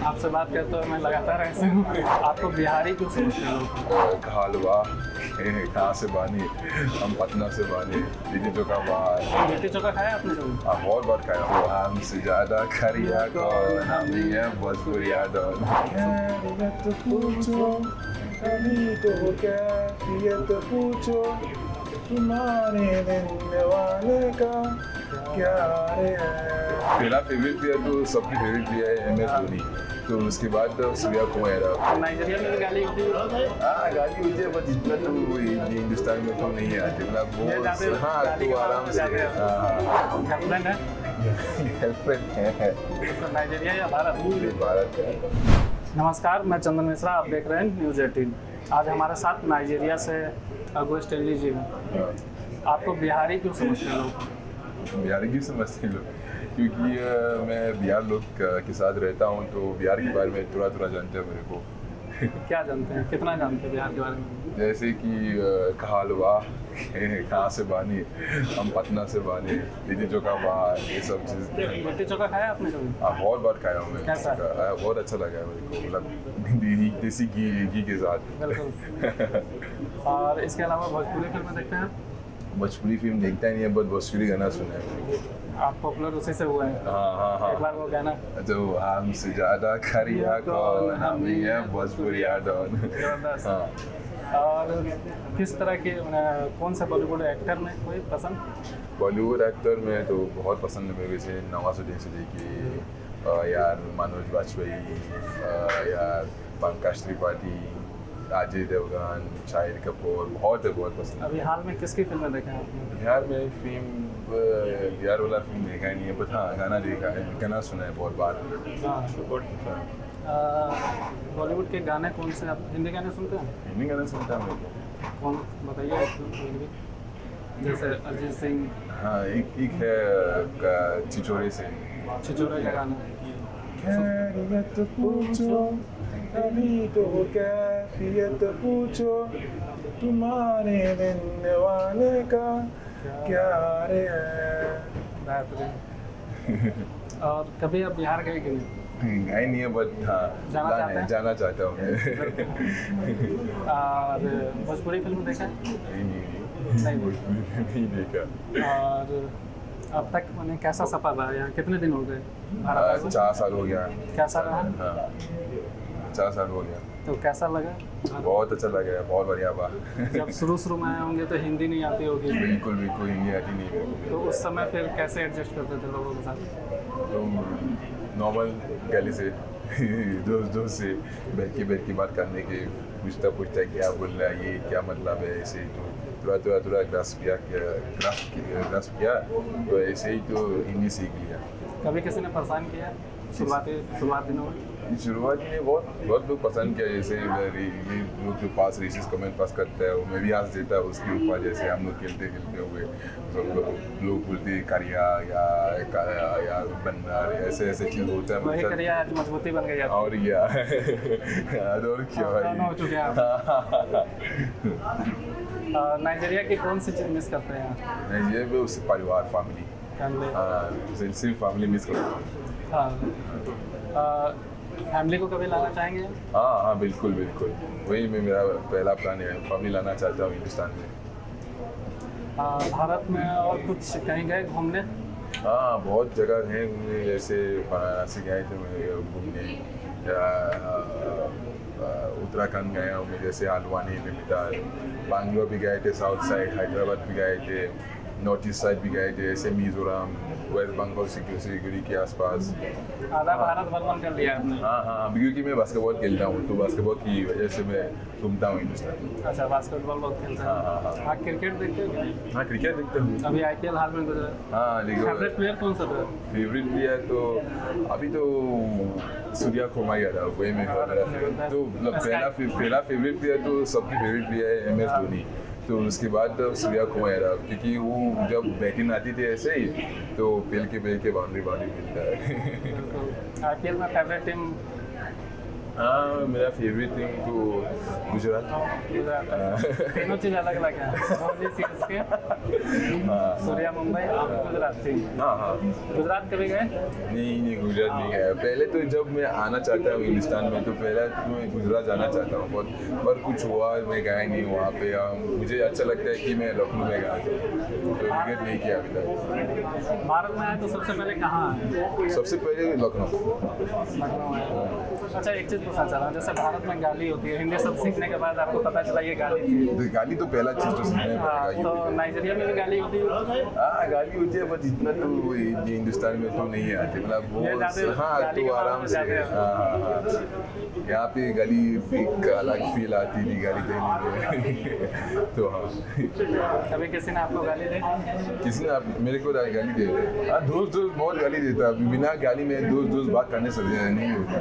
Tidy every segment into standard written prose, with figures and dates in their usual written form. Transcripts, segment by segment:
आपसे बात करते हुए मैं लगातार ऐसे हूँ। आपको बिहारी क्यों समझते हैं लोग? हलवा कहाँ से बानी, हम पटना से बानी, लिट्टी चोखा बाहर। लिट्टी चोखा खाया आपने कभी? बहुत बार खाया हूँ। हमसे ज़्यादा खरिया कौन, हम ही हैं भोजपुरिया डॉन। खैरियत पूछो, कभी तो कैफियत पूछो, तुम्हारे मिलने वाले का क्या रे है। मेरा फेवरेट प्लेयर तो सबकी फेवरेट प्लेयर है MS धोनी। तो उसके बाद सूर्या कुमार। नाइजीरिया में भी गाली होती है? हाँ गाली होती है, बट इतना तो हिंदुस्तान में तो नहीं आती। मतलब वो हाँ तो आराम से। गर्लफ्रेंड है? गर्लफ्रेंड है। तो नाइजीरिया या भारत? भारत है। नमस्कार, मैं चंदन मिश्रा, आप देख रहे हैं News 18। आज हमारे साथ नाइजीरिया से अगु स्टैनली जी हैं। आपको बिहारी क्यों समझते हैं लोग? बिहारी क्यों समझते हैं लोग? क्योंकि मैं बिहार लोग के साथ रहता हूँ, तो बिहार के बारे में थोड़ा थोड़ा जानते हैं मेरे को। क्या जानते हैं, कितना जानते हैं बिहार के बारे में? जैसे कि हलवा कहाँ से बानी, हम पटना से बानी, लिट्टी चोखा बाहर, ये सब चीज़। लिट्टी चोखा खाया आपने कभी? बहुत बार खाया हूँ मैं। कैसा? बहुत अच्छा लगा है मेरे को, मतलब देसी घी के साथ। बिल्कुल। और इसके अलावा भोजपुरी फिल्में देखते हैं? भोजपुरी फिल्म देखता ही नहीं है, बट भोजपुरी गाना सुना है। आप पॉपुलर उसी से हुए हैं? हाँ। एक बार वो गाना तो हमसे ज़्यादा खरिया कौन, हम ही हैं भोजपुरिया डॉन। जबरदस्त। हाँ। और किस तरह के कौन सा बॉलीवुड एक्टर में कोई पसंद? बॉलीवुड एक्टर में तो बहुत पसंद है मेरे, जैसे नवाजुद्दीन सिद्दीकी, यार मनोज वाजपेयी, यार पंकज त्रिपाठी, अजय देवगन, शाहिद कपूर, बहुत पसंद है। अभी हाल में किसकी फिल्में देखे हैं आपने? बिहार में बिहार वाला फिल्म देखा ही नहीं है, बट हाँ गाना देखा है, गाना सुना है बहुत बार। बॉलीवुड के गाने कौन से? आप हिंदी गाने सुनते हैं? हिंदी गाना सुनता हूँ मैं। कौन बताइए? जैसे अरिजीत सिंह। हाँ एक है छिछोरे से। छिछोरे का गाना। खैरियत पूछो, कभी तो कैफियत पूछो, तुम्हारे मिलने वाले का क्या रे है। बेहतरीन। और कभी आप बिहार गए कि नहीं? गए नहीं है, बट हाँ जाना चाहता हूँ मैं। और भोजपुरी फिल्म देखा है? नहीं देखा। और अब तक मैंने कैसा सफ़र रहा यहाँ? कितने दिन हो गए? 4 साल हो गया। कैसा रहा? हाँ 4 साल हो गया। तो कैसा लगा? बहुत अच्छा लगा है, बहुत बढ़िया बात। जब शुरू में आए होंगे तो हिंदी नहीं आती होगी? बिल्कुल हिंदी आती नहीं है। तो उस समय फिर कैसे एडजस्ट करते थे लोगों के साथ? तो नॉर्मल गली से दोस्त से बैठ के बात करने के, पूछता क्या बोल रहा है, ये क्या मतलब है, ऐसे तो थोड़ा ग्रास्प किया तो ऐसे ही तो हिंदी सीख लिया। कभी किसी ने परेशान किया शुरुआत दिनों में? शुरुआत में बहुत लोग पसंद किया, जैसे ये लोग जो पास रेसिस कमेंट पास करता है वो मैं भी हंस देता है उसके ऊपर। जैसे हम लोग खेलते हुए सब लोग बोलते करिया या बन्नर, ऐसे चीज़ होता है। वही करिया आज मजबूती बन गई। और क्या भाई हो चुके हैं। नाइजीरिया की कौन सी चीज़ मिस करते हैं? नाइजीरिया में उससे परिवार, फैमिली, सिर्फ फैमिली मिस करते हैं। हाँ। फैमिली को कभी लाना चाहेंगे? हाँ बिल्कुल। वही मेरा पहला प्लान है, फैमिली लाना चाहता हूँ हिंदुस्तान में। भारत में और कुछ कहीं गए घूमने? हाँ बहुत जगह हैं घूमने, जैसे वाराणसी गए थे घूमने, उत्तराखंड गया हूँ मैं, जैसे हल्द्वानी, नैनीताल, बैंगलोर भी गए थे, साउथ साइड हैदराबाद भी गए थे, नॉर्थ ईस्ट साइड भी गए थे, जैसे मिजोरम, वेस्ट बंगाल, सिक्योरिटी के आसपास। आधा भारत भ्रमण कर लिया आपने? हाँ क्योंकि मैं बास्केटबॉल खेलता हूँ, तो बास्केटबॉल की वजह से मैं घूमता हूँ हिंदुस्तान में। अच्छा, बास्केटबॉल बहुत खेलते हैं? हाँ। क्रिकेट देखते हो? हाँ क्रिकेट देखते हूँ। अभी IPL हाल में गुजरा। हाँ देखो। फेवरेट प्लेयर कौन सा था? फेवरेट प्लेयर तो अभी तो सूर्या कुमार यादव, वही मेरा फेवरेट। तो पहला फेवरेट प्लेयर तो सबकी फेवरेट प्लेयर है MS धोनी। तो उसके बाद सूर्या कुमार यादव, क्योंकि वो जब बैटिंग आती थी ऐसे ही तो पेल के बाउंड्री मिलता है। IPL में फेवरेट टीम? हाँ मेरा फेवरेट थिंग तो गुजरात। तीनों चीज़ अलग अलग है। मूवी सीरीज के सूर्या मुंबई, आप गुजरात थी। हाँ हाँ गुजरात कभी गए? नहीं गुजरात नहीं गया। पहले तो जब मैं आना चाहता हूँ हिंदुस्तान में तो पहले तो मैं गुजरात जाना चाहता हूँ बहुत, पर कुछ हुआ मैं गया नहीं वहाँ पे। मुझे अच्छा लगता है कि मैं लखनऊ में गया तो टिकट नहीं किया अभी तक। भारत में आए तो सबसे पहले कहाँ आए? सबसे पहले लखनऊ। लखनऊ आए। अच्छा एक चीज़ पूछना चाह रहा हूँ, जैसे भारत में गाली होती है, हिंदी सब सीखने के बाद आपको पता चला ये गाली थी। तो गाली तो पहला चीज़ तो सीखने हाँ, तो नाइजीरिया में भी गाली होती है? हाँ गाली होती है, बट इतना तो हिंदुस्तान में तो नहीं आती, मतलब वो हाँ तो आराम से। हाँ यहाँ पे गाली एक अलग फील आती थी गाली देने में। तो हाँ कभी किसी ने आपको गाली दी? किसी ने मेरे को गाली दे। हाँ दोस्त बहुत गाली देता है, बिना गाली में दोस्त बात करने से नहीं होता।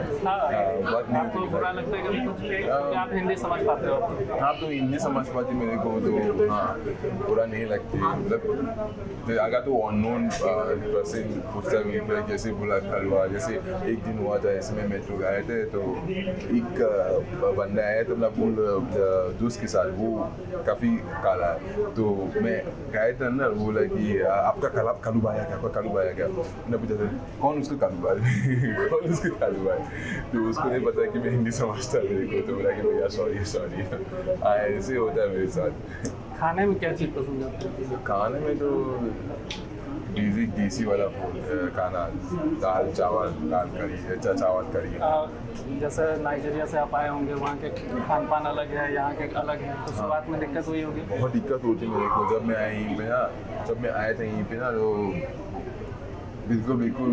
बात नहीं आपको बुरा लगता है कभी कुछ कि आप हिंदी समझ पाते हो? हाँ तो हिंदी समझ पाती मेरे को तो हाँ बुरा नहीं लगती। मतलब अगर तो अननोन पर्सन पूछता है कैसे बोला हुआ, जैसे एक दिन हुआ था इसमें मेट्रो गए थे तो एक बंदा है तो मतलब दोस्त के साथ वो काफ़ी काला है तो मैं गए थे ना, बोला कि आपका कालू भाई क्या, आपका कालू भाई क्या। मैंने पूछा था कौन उसका कालू भाई कौन उसका कालू भाई, तो उसको नहीं पता कि मैं हिंदी समझता मेरे को, तो बोला कि भैया सॉरी ऐसे होता है मेरे साथ। खाने में क्या चीज़ पसंद है? खाने में तो देसी वाला खाना, दाल चावल दाल करी, अच्छा चावल करी। जैसे नाइजीरिया से आप आए होंगे, वहाँ के खान पान अलग है, यहाँ के अलग है, तो शुरुआत में दिक्कत हुई होगी? बहुत दिक्कत होती मेरे को जब मैं आया यहीं पे ना, जब मैं आया था यहीं पे ना तो बिल्कुल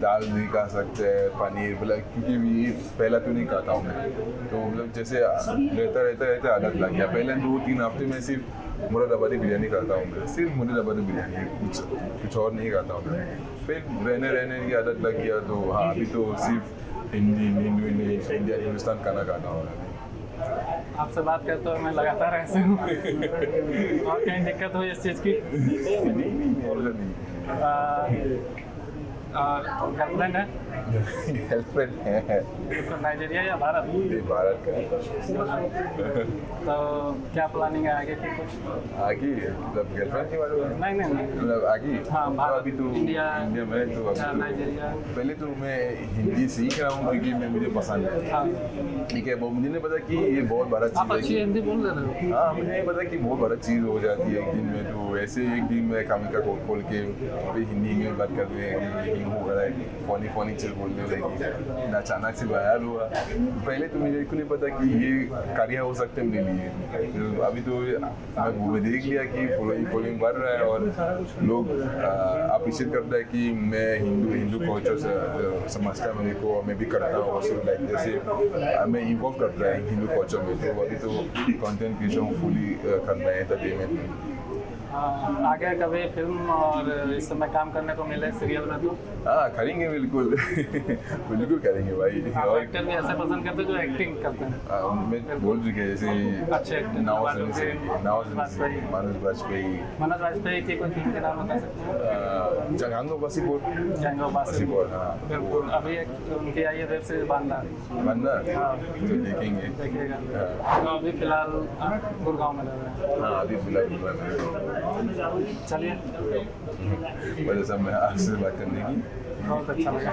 दाल नहीं खा सकते, पनीर मतलब क्योंकि ये पहला तो नहीं खाता हूँ मैं, तो मतलब जैसे रहता आदत लग गया। पहले 2-3 हफ्ते में सिर्फ मुरादाबादी बिरयानी खाता हूँ मैं, सिर्फ मुरादाबादी बिरयानी, कुछ और नहीं खाता हूँ मैं। फिर रहने की आदत लग गया तो हाँ अभी तो सिर्फ हिंदुस्तान खाना खाता हूँ मैं। आपसे बात करते हुए मैं लगातार ऐसे हूँ। और कहीं दिक्कत हुई इस चीज़ की? नहीं गर्लफ्रेंड है? गर्लफ्रेंड है। तो नाइजीरिया या भारत? भारत का। तो क्या प्लानिंग है आगे की कुछ? आगे मतलब गर्लफ्रेंड के बारे में? नहीं मतलब आगे हाँ भारत, अभी तो इंडिया में तो अभी तो नाइजीरिया। पहले तो मैं हिंदी सीख रहा हूँ क्योंकि मुझे पसंद है। हाँ ठीक है, मुझे नहीं पता कि ये बहुत बड़ा आप अच्छी चीज़ है। हिंदी बोल रहे हो? हाँ मुझे नहीं पता कि बहुत बड़ा चीज़ हो जाती है एक दिन में, तो ऐसे एक दिन में काम का खोल के फिर हिंदी में बात कर रहे हैं, हो रहा है फनी चीज़ बोलने लगी, अचानक से वायरल हुआ। पहले तो मुझे को नहीं पता कि ये कार्य हो सकते हैं मेरे लिए, तो अभी तो मैं देख लिया कि फॉलोइंग बढ़ रहा है और लोग अप्रिशिएट करता है कि मैं हिंदू कल्चर से समझता है मेरे को, मैं भी करता हूँ लाइक जैसे मैं इन्वॉल्व करता है हिंदू कल्चर में। तो अभी तो कंटेंट क्रिएशन फुली करना है एंटरटेनमेंट में। आगे कभी फिल्म और इस समय काम करने को मिले सीरियल में तो? हाँ करेंगे बिल्कुल बिल्कुल करेंगे भाई। और एक्टर भी ऐसे पसंद करते जो एक्टिंग करते हैं? मैं बोल चुके जैसे अच्छे एक्टर मनोज वाजपेयी की कोई फिल्म के नाम बता सकते हैं? जंगो बासीपुर। हाँ बिल्कुल, अभी एक उनकी आई है वेब सीरीज बांदा। हाँ तो देखेंगे। देखिएगा। तो अभी फिलहाल गुड़गांव में रह रहे हैं? हाँ अभी फिलहाल चलिए वजह से मैं आपसे बात करने की बहुत अच्छा लगा।